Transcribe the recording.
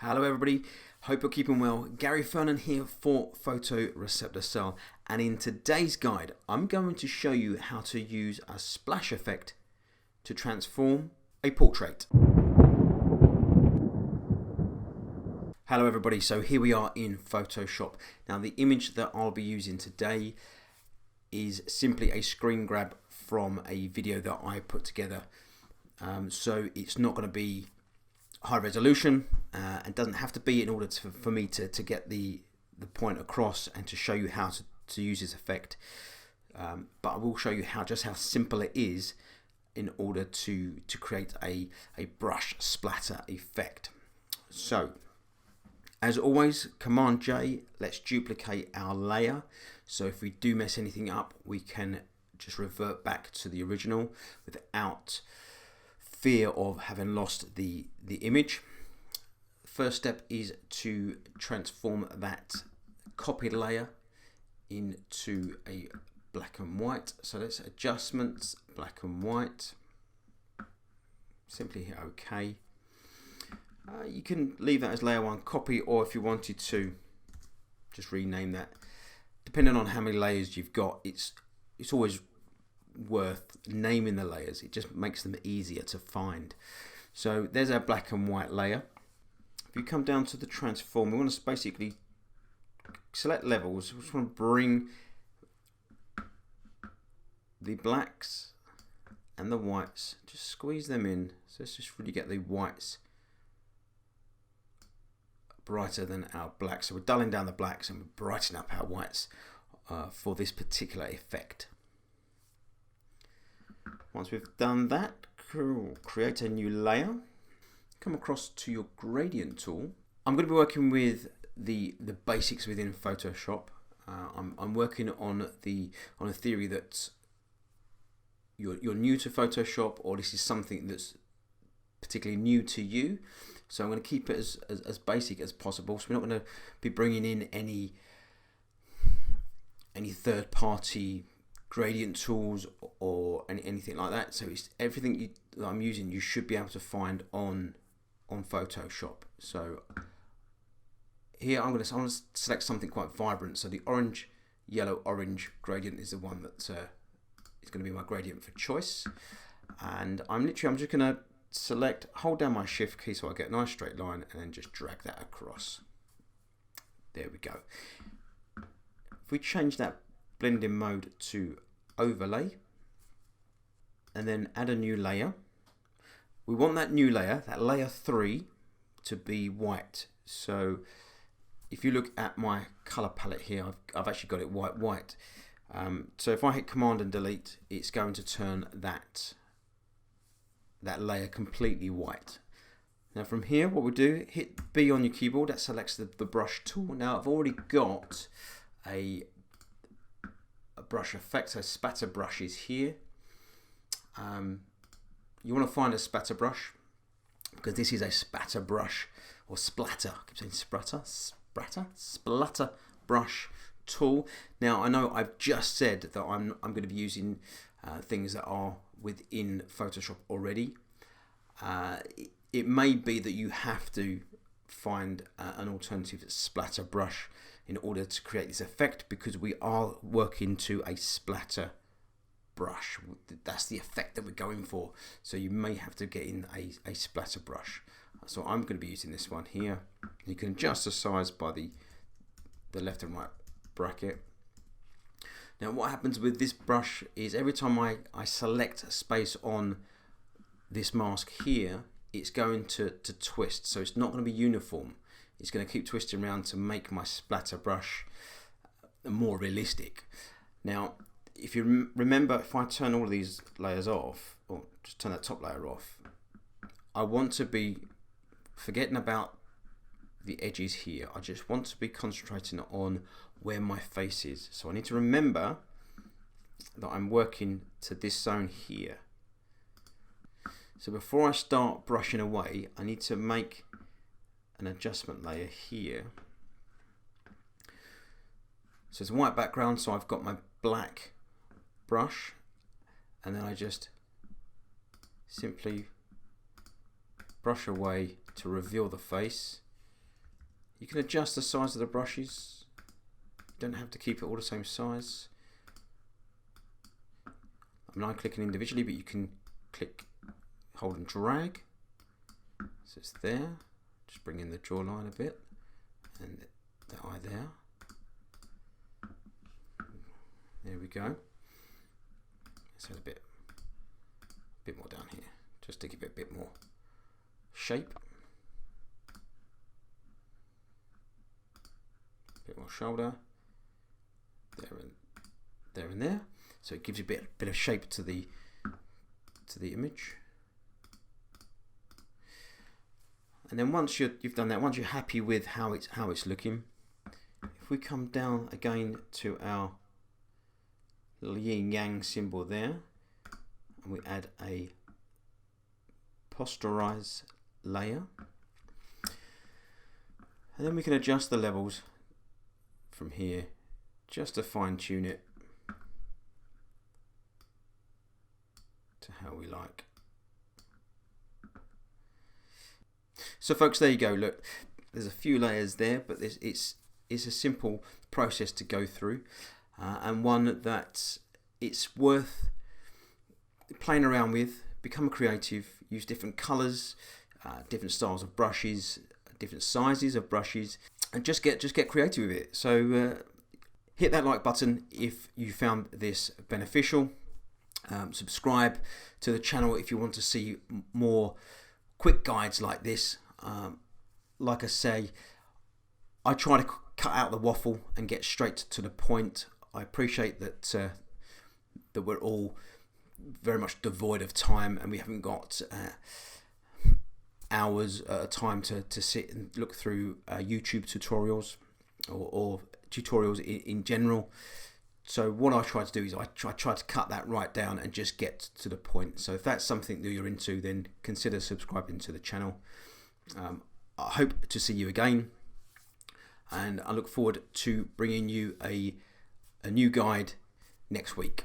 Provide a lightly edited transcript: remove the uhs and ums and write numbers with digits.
Hello everybody, hope you're keeping well. Gary Fernan here for Photoreceptorcell, and in today's guide I'm going to show you how to use a splash effect to transform a portrait. Hello everybody, so here we are in Photoshop. Now the image that I'll be using today is simply a screen grab from a video that I put together. So it's not going to be high resolution and doesn't have to be in order for me to get the point across and to show you how to use this effect. But I will show you just how simple it is in order to create a brush splatter effect. So as always, Command J, let's duplicate our layer. So if we do mess anything up, we can just revert back to the original without fear of having lost the image. First step is to transform that copied layer into a black and white. So let's adjustments, black and white. Simply hit OK. You can leave that as layer 1 copy, or if you wanted to just rename that. Depending on how many layers you've got, it's always worth naming the layers. It just makes them easier to find. So there's our black and white layer. If you come down to the transform, we want to basically select levels. We just want to bring the blacks and the whites, just squeeze them in. So let's just really get the whites brighter than our blacks. So we're dulling down the blacks and we're brightening up our whites for this particular effect. Once we've done that, create a new layer. Come across to your gradient tool. I'm going to be working with the basics within Photoshop. I'm working on a theory that you're new to Photoshop, or this is something that's particularly new to you. So I'm going to keep it as basic as possible. So we're not going to be bringing in any third-party gradient tools or anything like that. So it's everything that I'm using you should be able to find on Photoshop. So here I'm going to select something quite vibrant. So the orange, yellow, orange gradient is the one that is going to be my gradient for choice. And I'm just going to select, hold down my shift key so I get a nice straight line, and then just drag that across. There we go. If we change that blending mode to overlay and then add a new layer, we want that new layer, that layer 3, to be white. So if you look at my color palette here, I've actually got it white. So if I hit Command and delete, it's going to turn that layer completely white. Now from here, what we'll do, hit B on your keyboard, that selects the brush tool. Now I've already got a brush effect, so spatter brush is here. You want to find a spatter brush because this is a spatter brush, or splatter. I keep saying splatter brush tool. Now I know I've just said that I'm going to be using things that are within Photoshop already. It may be that you have to find an alternative splatter brush in order to create this effect, because we are working to a splatter brush. That's the effect that we're going for. So you may have to get in a splatter brush. So I'm going to be using this one here. You can adjust the size by the left and right bracket. Now what happens with this brush is every time I select a space on this mask here, it's going to twist. So it's not going to be uniform. It's going to keep twisting around to make my splatter brush more realistic. Now, if you remember, if I turn all of these layers off, or just turn that top layer off, I want to be forgetting about the edges here. I just want to be concentrating on where my face is. So I need to remember that I'm working to this zone here. So before I start brushing away, I need to make an adjustment layer here. So it's a white background, so I've got my black brush, and then I just simply brush away to reveal the face. You can adjust the size of the brushes. You don't have to keep it all the same size. I'm clicking individually, but you can click, hold and drag. So it's there. Just bring in the jawline a bit and the eye there. There we go. Let's add a bit more down here, just to give it a bit more shape. A bit more shoulder. There and there. So it gives you a bit of shape to the image. And then once you've done that, once you're happy with how it's looking, if we come down again to our yin yang symbol there, and we add a posterize layer, and then we can adjust the levels from here just to fine tune it to how we like. So folks, there you go. Look, there's a few layers there, but it's a simple process to go through, and one that it's worth playing around with. Become creative, use different colors, different styles of brushes, different sizes of brushes, and just get creative with it. So hit that like button if you found this beneficial. Subscribe to the channel if you want to see more quick guides like this. Like I say, I try to cut out the waffle and get straight to the point. I appreciate that that we're all very much devoid of time, and we haven't got hours at a time to sit and look through YouTube tutorials or tutorials in general. So what I try to do is I try to cut that right down and just get to the point. So if that's something that you're into, then consider subscribing to the channel. I hope to see you again, and I look forward to bringing you a new guide next week.